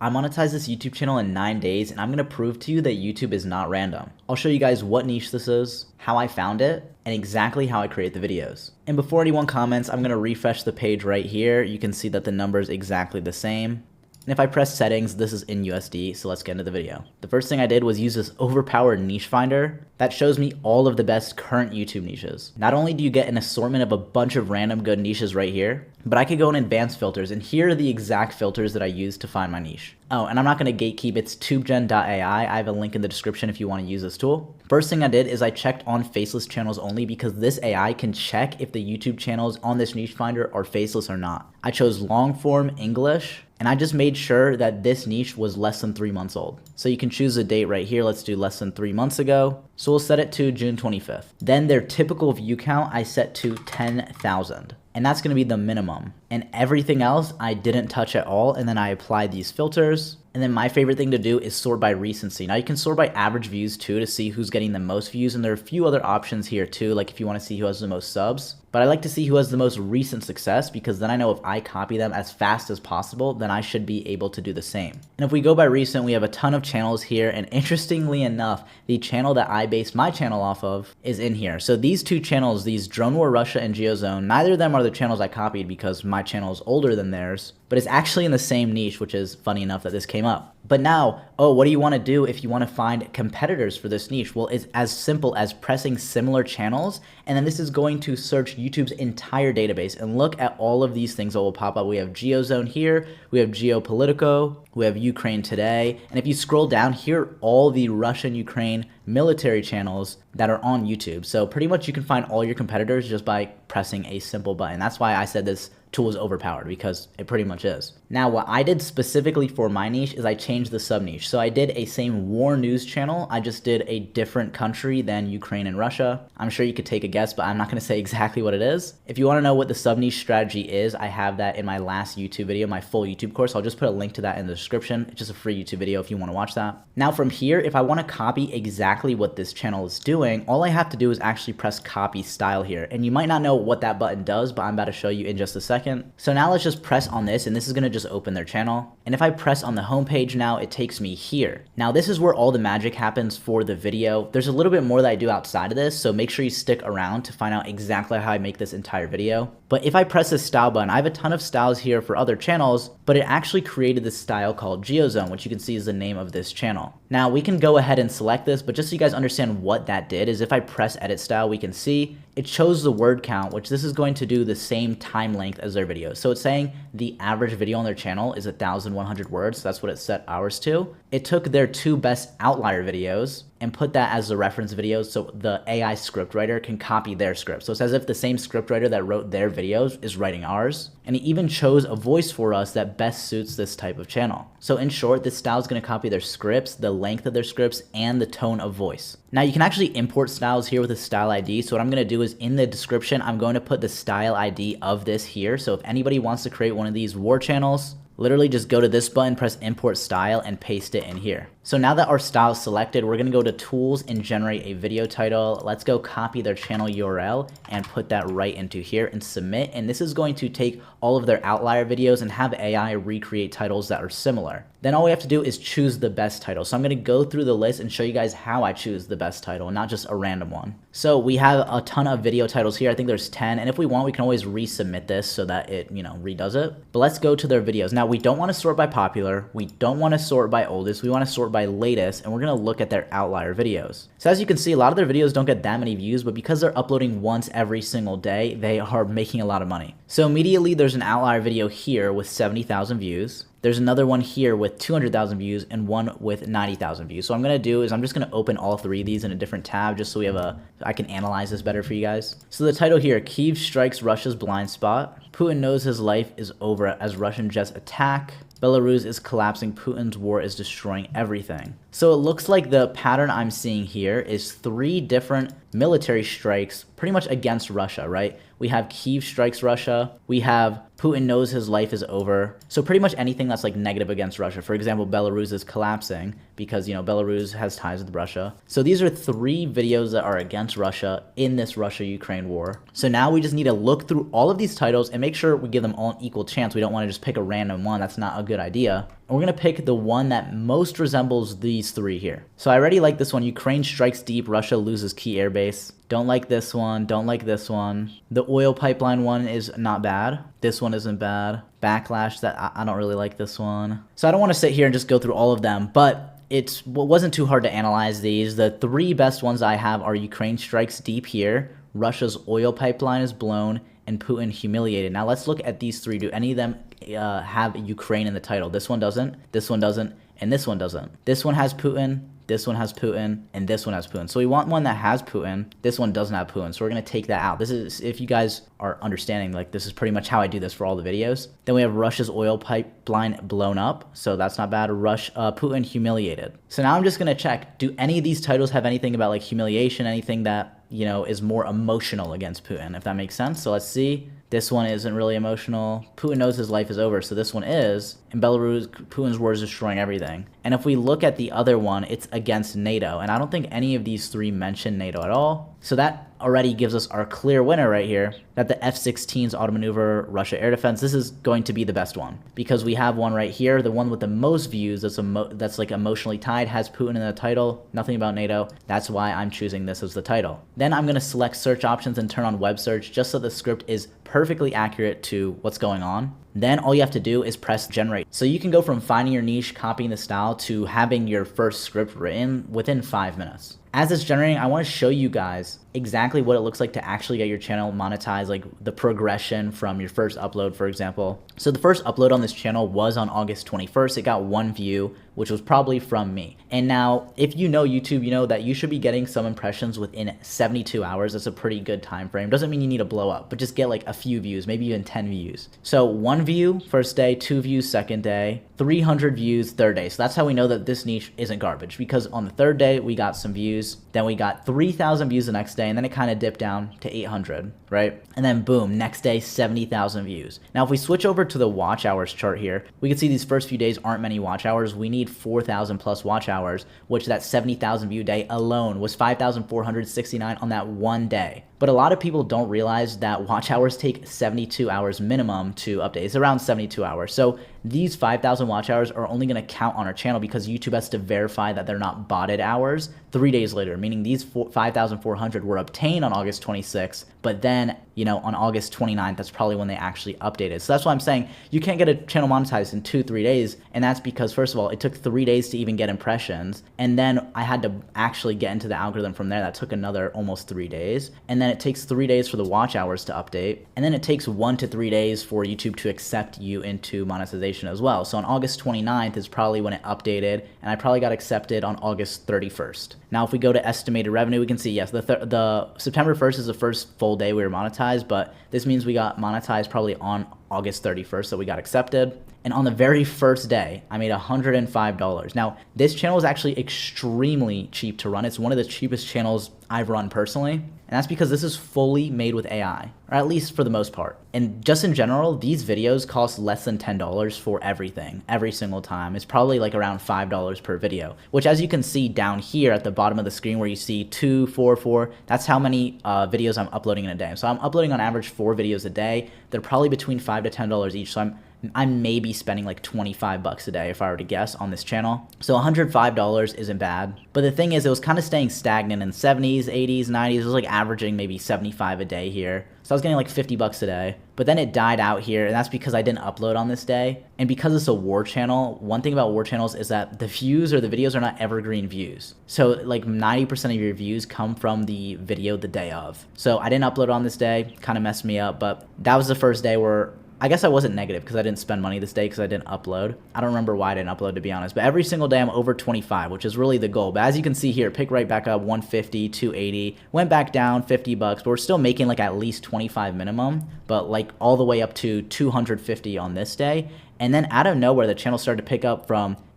I monetized this YouTube channel in 9 days, and I'm going to prove to you that YouTube is not random. I'll show you guys what niche this is, how I found it, and exactly how I create the videos. And before anyone comments, I'm going to refresh the page right here. You can see that the number is exactly the same. And if I press settings, this is in USD, so let's get into the video. The first thing I did was use this overpowered niche finder that shows me all of the best current YouTube niches. Not only do you get an assortment of a bunch of random good niches right here, but I could go in advanced filters, and here are the exact filters that I use to find my niche. Oh, and I'm not going to gatekeep, it's tubegen.ai. I have a link in the description if you want to use this tool. First thing I did is I checked on faceless channels only because this AI can check if the YouTube channels on this niche finder are faceless or not. I chose long form English, and I just made sure that this niche was less than 3 months old. So you can choose a date right here. Let's do less than 3 months ago. So we'll set it to June 25th. Then their typical view count I set to 10,000. And that's going to be the minimum. And everything else I didn't touch at all. And then I applied these filters. And then my favorite thing to do is sort by recency. Now you can sort by average views too to see who's getting the most views. And there are a few other options here too, like if you want to see who has the most subs. But I like to see who has the most recent success because then I know if I copy them as fast as possible, then I should be able to do the same. And if we go by recent, we have a ton of channels here. And interestingly enough, the channel that I based my channel off of is in here. So these two channels, these Drone War Russia and GeoZone, neither of them are the channels I copied because my channel is older than theirs, but it's actually in the same niche, which is funny enough that this came up. But now, what do you want to do if you want to find competitors for this niche? Well, it's as simple as pressing similar channels, and then this is going to search YouTube's entire database and look at all of these things that will pop up. We have GeoZone here, we have Geopolitico, we have Ukraine Today, and if you scroll down here, are all the Russian-Ukraine military channels that are on YouTube. So pretty much you can find all your competitors just by pressing a simple button. That's why I said this tool is overpowered, because it pretty much is. Now, what I did specifically for my niche is I changed the sub niche. So I did a same war news channel. I just did a different country than Ukraine and Russia. I'm sure you could take a guess, but I'm not going to say exactly what it is. If you want to know what the sub niche strategy is, I have that in my last YouTube video, my full YouTube course. I'll just put a link to that in the description. It's just a free YouTube video if you want to watch that. Now from here, if I want to copy exactly what this channel is doing, all I have to do is actually press copy style here. And you might not know what that button does, but I'm about to show you in just a second. So now let's just press on this, and this is going to just open their channel. And if I press on the home page now, it takes me here. Now this is where all the magic happens for the video. There's a little bit more that I do outside of this, so make sure you stick around to find out exactly how I make this entire video. But if I press this style button, I have a ton of styles here for other channels, but it actually created this style called GeoZone, which you can see is the name of this channel. Now we can go ahead and select this, but just so you guys understand what that did is if I press edit style, we can see it chose the word count, which this is going to do the same time length as their videos. So it's saying the average video on their channel is 1,100 words. So that's what it set ours to. It took their 2 best outlier videos and put that as the reference videos so the AI scriptwriter can copy their script. So it's as if the same scriptwriter that wrote their videos is writing ours. And it even chose a voice for us that best suits this type of channel. So in short, this style is going to copy their scripts, the length of their scripts, and the tone of voice. Now you can actually import styles here with a style ID. So what I'm going to do is in the description, I'm going to put the style ID of this here. So if anybody wants to create one of these war channels, literally just go to this button, press import style, and paste it in here. So now that our style is selected, we're going to go to tools and generate a video title. Let's go copy their channel URL and put that right into here and submit. And this is going to take all of their outlier videos and have AI recreate titles that are similar. Then all we have to do is choose the best title. So I'm going to go through the list and show you guys how I choose the best title, not just a random one. So we have a ton of video titles here. I think there's 10. And if we want, we can always resubmit this so that it, redoes it. But let's go to their videos. Now we don't want to sort by popular. We don't want to sort by oldest. We want to sort by latest, and we're going to look at their outlier videos. So as you can see, a lot of their videos don't get that many views, but because they're uploading once every single day, they are making a lot of money. So immediately there's an outlier video here with 70,000 views. There's another one here with 200,000 views and one with 90,000 views. So what I'm going to do is I'm just going to open all 3 of these in a different tab just so I can analyze this better for you guys. So the title here, Kyiv strikes Russia's blind spot. Putin knows his life is over as Russian jets attack. Belarus is collapsing. Putin's war is destroying everything. So it looks like the pattern I'm seeing here is 3 different military strikes pretty much against Russia, right? We have Kyiv strikes Russia. We have Putin knows his life is over. So pretty much anything that's like negative against Russia. For example, Belarus is collapsing because, you know, Belarus has ties with Russia. So these are 3 videos that are against Russia in this Russia-Ukraine war. So now we just need to look through all of these titles and make sure we give them all an equal chance. We don't want to just pick a random one. That's not a good idea. And we're going to pick the one that most resembles these 3 here. So I already like this one. Ukraine strikes deep. Russia loses key airbase. Don't like this one. Don't like this one. The oil pipeline one is not bad. This one isn't bad. Backlash, that I don't really like this one. So I don't want to sit here and just go through all of them, but it wasn't too hard to analyze these. The 3 best ones I have are Ukraine strikes deep here, Russia's oil pipeline is blown, and Putin humiliated. Now let's look at these 3. Do any of them have Ukraine in the title? This one doesn't, this one doesn't, and this one doesn't. This one has Putin, this one has Putin, and this one has Putin. So we want one that has Putin. This one doesn't have Putin. So we're going to take that out. This is, if you guys are understanding, like this is pretty much how I do this for all the videos. Then we have Russia's oil pipeline blown up. So that's not bad. Putin humiliated. So now I'm just going to check, do any of these titles have anything about like humiliation, anything that, you know, is more emotional against Putin, if that makes sense? So let's see. This one isn't really emotional. Putin knows his life is over, so this one is. In Belarus, Putin's war is destroying everything. And if we look at the other one, it's against NATO. And I don't think any of these 3 mention NATO at all. So that already gives us our clear winner right here, that the F-16's automaneuver Russia air defense, this is going to be the best one. Because we have one right here, the one with the most views, that's like emotionally tied, has Putin in the title, nothing about NATO. That's why I'm choosing this as the title. Then I'm going to select search options and turn on web search just so the script is perfectly accurate to what's going on. Then all you have to do is press generate. So you can go from finding your niche, copying the style, to having your first script written within 5 minutes. As it's generating, I want to show you guys exactly what it looks like to actually get your channel monetized, like the progression from your first upload, for example. So the first upload on this channel was on August 21st. It got 1 view, which was probably from me. And now, if you know YouTube, you know that you should be getting some impressions within 72 hours. That's a pretty good time frame. Doesn't mean you need to blow up, but just get like a few views, maybe even 10 views. So 1 view first day, 2 views second day, 300 views third day. So that's how we know that this niche isn't garbage, because on the 3rd day, we got some views. Then we got 3,000 views the next day, and then it kind of dipped down to 800, right? And then boom, next day, 70,000 views. Now, if we switch over to the watch hours chart here, we can see these first few days aren't many watch hours. We need 4,000 plus watch hours, which that 70,000 view day alone was 5,469 on that one day. But a lot of people don't realize that watch hours take 72 hours minimum to update. It's around 72 hours. So these 5,000 watch hours are only going to count on our channel because YouTube has to verify that they're not botted hours 3 days later, meaning these 5,400 were obtained on August 26th, but then, you know, on August 29th, that's probably when they actually updated. So that's why I'm saying you can't get a channel monetized in 2-3 days. And that's because, first of all, it took 3 days to even get impressions. And then I had to actually get into the algorithm from there. That took another almost 3 days. And then it takes 3 days for the watch hours to update. And then it takes 1 to 3 days for YouTube to accept you into monetization as well. So on August 29th is probably when it updated, and I probably got accepted on August 31st. Now, if we go to estimated revenue, we can see, yes, the September 1st is the first full day we were monetized, but this means we got monetized probably on August 31st, so we got accepted. And on the very first day, I made $105. Now, this channel is actually extremely cheap to run. It's one of the cheapest channels I've run personally. And that's because this is fully made with AI, or at least for the most part. And just in general, these videos cost less than $10 for everything, every single time. It's probably like around $5 per video, which, as you can see down here at the bottom of the screen where you see 2, 4, 4, that's how many videos I'm uploading in a day. So I'm uploading on average 4 videos a day. They're probably between $5 to $10 each. So I'm maybe spending like 25 bucks a day if I were to guess on this channel. So $105 isn't bad. But the thing is, it was kind of staying stagnant in 70s, 80s, 90s. It was like averaging maybe 75 a day here. So I was getting like 50 bucks a day. But then it died out here, and that's because I didn't upload on this day. And because it's a war channel, one thing about war channels is that the views or the videos are not evergreen views. So like 90% of your views come from the video the day of. So I didn't upload on this day, kind of messed me up, but that was the first day where I guess I wasn't negative because I didn't spend money this day because I didn't upload. I don't remember why I didn't upload, to be honest. But every single day I'm over 25, which is really the goal. But as you can see here, pick right back up, 150, 280. Went back down 50 bucks, but we're still making like at least 25 minimum. But like all the way up to 250 on this day. And then out of nowhere, the channel started to pick up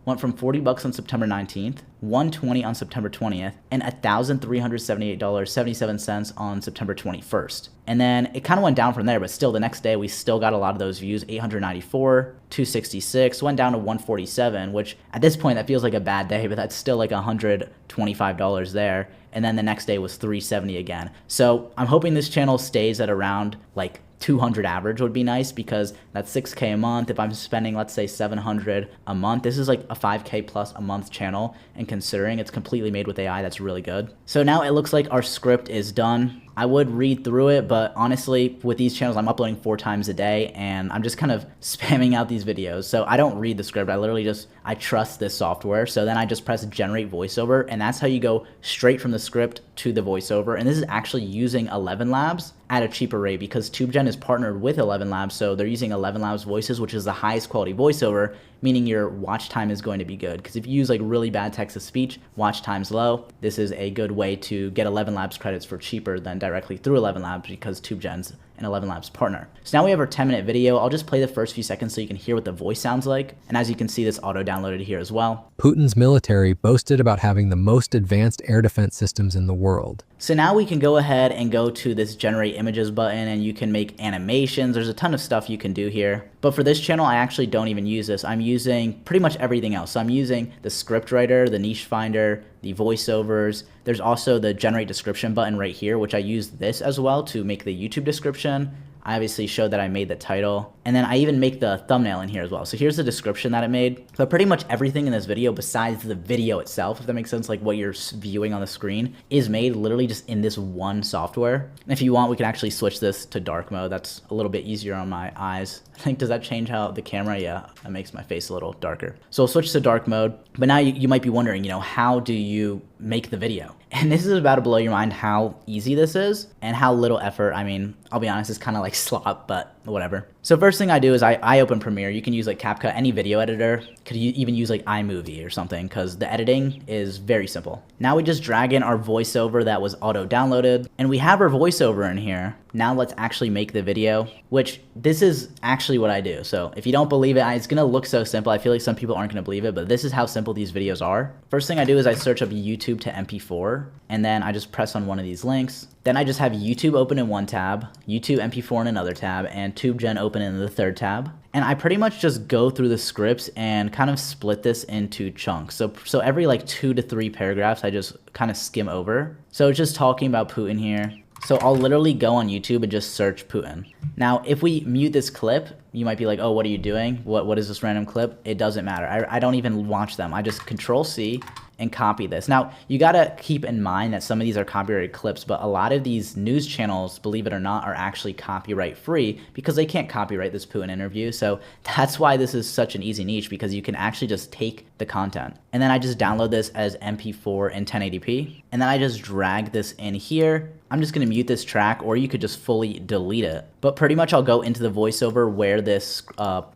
went from $40 on September 19th, $120 on September 20th, and $1,378.77 on September 21st. And then it kind of went down from there, but still the next day we still got a lot of those views, 894, 266, went down to 147, which at this point that feels like a bad day, but that's still like $125 there. And then the next day was 370 again. So I'm hoping this channel stays at around like 200 average would be nice, because that's 6K a month. If I'm spending, let's say 700 a month, this is like a 5K plus a month channel, and considering it's completely made with AI, that's really good. So now it looks like our script is done. I would read through it, but honestly, with these channels, I'm uploading 4 times a day, and I'm just kind of spamming out these videos. So I don't read the script. I literally I trust this software. So then I just press generate voiceover, and that's how you go straight from the script to the voiceover. And this is actually using 11 Labs at a cheaper rate, because TubeGen is partnered with 11 Labs. So they're using 11 Labs voices, which is the highest quality voiceover, meaning your watch time is going to be good. Because if you use like really bad text to speech, watch time's low. This is a good way to get 11 Labs credits for cheaper than directly through 11 Labs, because TubeGen's an 11 Labs partner. So now we have our 10-minute video. I'll just play the first few seconds so you can hear what the voice sounds like. And as you can see, this auto-downloaded here as well. Putin's military boasted about having the most advanced air defense systems in the world. So now we can go ahead and go to this generate images button, and you can make animations. There's a ton of stuff you can do here. But for this channel, I actually don't even use this. I'm using pretty much everything else. So I'm using the script writer, the niche finder, the voiceovers. There's also the generate description button right here, which I use this as well to make the YouTube description. I obviously showed that I made the title, and then I even make the thumbnail in here as well. So here's the description that it made. But pretty much everything in this video besides the video itself, if that makes sense, like what you're viewing on the screen, is made literally just in this one software. And if you want, we can actually switch this to dark mode. That's a little bit easier on my eyes. I think, does that change how the camera? Yeah, that makes my face a little darker. So we'll switch to dark mode. But now you might be wondering, how do you make the video? And this is about to blow your mind how easy this is and how little effort. I mean, I'll be honest, it's kind of like slop, but whatever. So first thing I do is I open Premiere. You can use like CapCut, any video editor. Could you even use like iMovie or something, because the editing is very simple. Now we just drag in our voiceover that was auto downloaded, and we have our voiceover in here. Now let's actually make the video, which this is actually what I do. So if you don't believe it, it's gonna look so simple. I feel like some people aren't gonna believe it, but this is how simple these videos are. First thing I do is I search up YouTube to MP4, and then I just press on one of these links. Then I just have YouTube open in one tab, YouTube MP4 in another tab, and TubeGen open in the third tab. And I pretty much just go through the scripts and kind of split this into chunks. So every like 2 to 3 paragraphs, I just kind of skim over. So it's just talking about Putin here. So I'll literally go on YouTube and just search Putin. Now, if we mute this clip, you might be like, oh, what are you doing? What is this random clip? It doesn't matter. I don't even watch them. I just Control-C and copy this. Now, you gotta keep in mind that some of these are copyrighted clips, but a lot of these news channels, believe it or not, are actually copyright free because they can't copyright this Putin interview. So that's why this is such an easy niche, because you can actually just take the content. And then I just download this as MP4 in 1080p. And then I just drag this in here. I'm just gonna mute this track, or you could just fully delete it. But pretty much I'll go into the voiceover where this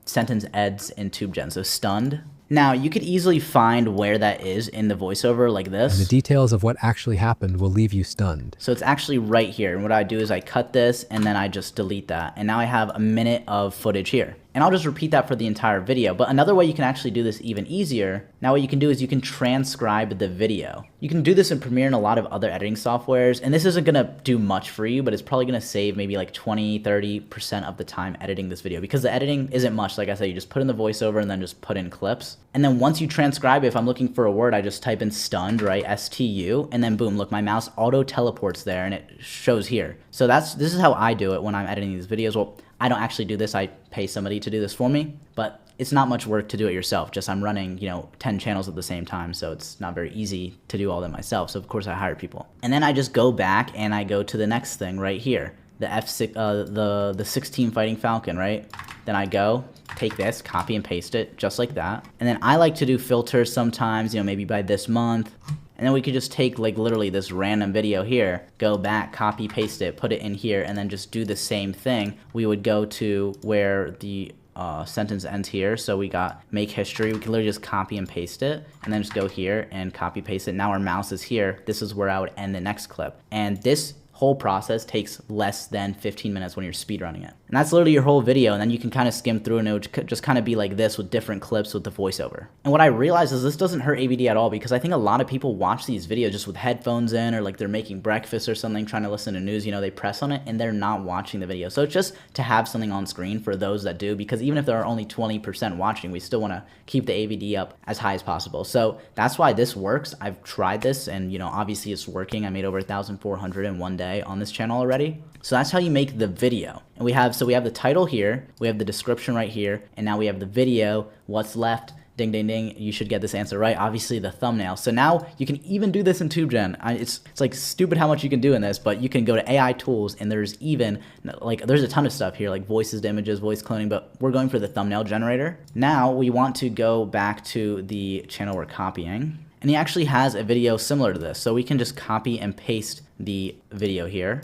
sentence ends in TubeGen, so stunned. Now, you could easily find where that is in the voiceover like this. And the details of what actually happened will leave you stunned. So it's actually right here. And what I do is I cut this and then I just delete that. And now I have a minute of footage here. And I'll just repeat that for the entire video. But another way you can actually do this even easier, now what you can do is you can transcribe the video. You can do this in Premiere and a lot of other editing softwares. And this isn't gonna do much for you, but it's probably gonna save maybe like 20-30% of the time editing this video, because the editing isn't much. Like I said, you just put in the voiceover and then just put in clips. And then once you transcribe it, if I'm looking for a word, I just type in stunned, right? STU, and then boom, look, my mouse auto teleports there and it shows here. So this is how I do it when I'm editing these videos. Well, I don't actually do this. I pay somebody to do this for me, but it's not much work to do it yourself. Just I'm running, 10 channels at the same time, so it's not very easy to do all that myself. So of course I hire people. And then I just go back and I go to the next thing right here, the F6, the 16 Fighting Falcon, right? Then I go, take this, copy and paste it just like that. And then I like to do filters sometimes, maybe by this month. And then we could just take like literally this random video here, go back, copy, paste it, put it in here, and then just do the same thing. We would go to where the sentence ends here. So we got make history. We can literally just copy and paste it, and then just go here and copy paste it. Now our mouse is here. This is where I would end the next clip. And this whole process takes less than 15 minutes when you're speedrunning it. And that's literally your whole video, and then you can kind of skim through and it would just kind of be like this with different clips with the voiceover. And what I realized is this doesn't hurt AVD at all, because I think a lot of people watch these videos just with headphones in, or like they're making breakfast or something, trying to listen to news, they press on it and they're not watching the video. So it's just to have something on screen for those that do, because even if there are only 20% watching, we still want to keep the AVD up as high as possible. So that's why this works. I've tried this and obviously it's working. I made over 1,400 in one day on this channel already. So that's how you make the video. And we have the title here, we have the description right here, and now we have the video. What's left? Ding, ding, ding. You should get this answer right. Obviously the thumbnail. So now you can even do this in TubeGen. It's like stupid how much you can do in this, but you can go to AI tools and there's a ton of stuff here, like voices to images, voice cloning, but we're going for the thumbnail generator. Now we want to go back to the channel we're copying, and he actually has a video similar to this. So we can just copy and paste the video here,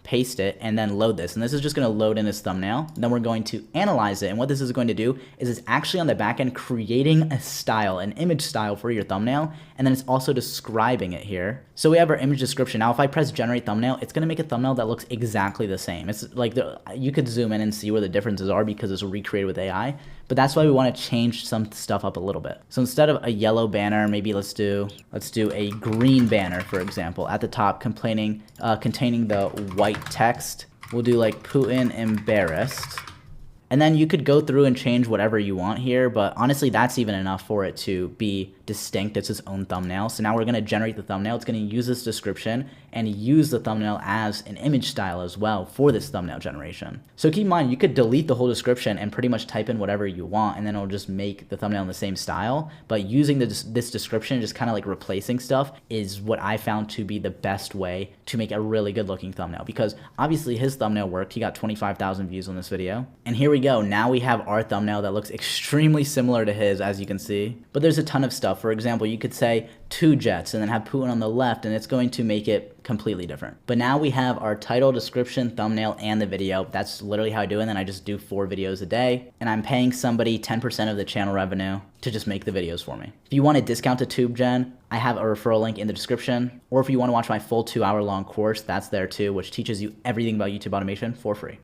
paste it, and then load this. And this is just going to load in his thumbnail. Then we're going to analyze it. And what this is going to do is it's actually on the back end creating a style, an image style for your thumbnail. And then it's also describing it here. So we have our image description. Now, if I press generate thumbnail, it's going to make a thumbnail that looks exactly the same. It's like you could zoom in and see where the differences are because it's recreated with AI. But that's why we want to change some stuff up a little bit. So instead of a yellow banner, maybe let's do a green banner, for example, at the top containing the white text. We'll do like Putin embarrassed. And then you could go through and change whatever you want here, but honestly, that's even enough for it to be distinct. It's its own thumbnail. So now we're going to generate the thumbnail. It's going to use this description and use the thumbnail as an image style as well for this thumbnail generation. So keep in mind, you could delete the whole description and pretty much type in whatever you want, and then it'll just make the thumbnail in the same style. But using this description, just kind of like replacing stuff, is what I found to be the best way to make a really good looking thumbnail, because obviously his thumbnail worked. He got 25,000 views on this video. And here we go. Now we have our thumbnail that looks extremely similar to his, as you can see. But there's a ton of stuff. For example, you could say 2 jets and then have Putin on the left, and it's going to make it completely different. But now we have our title, description, thumbnail, and the video. That's literally how I do it. And then I just do 4 videos a day, and I'm paying somebody 10% of the channel revenue to just make the videos for me. If you want a discount to TubeGen, I have a referral link in the description. Or if you want to watch my full 2-hour long course, that's there too, which teaches you everything about YouTube automation for free.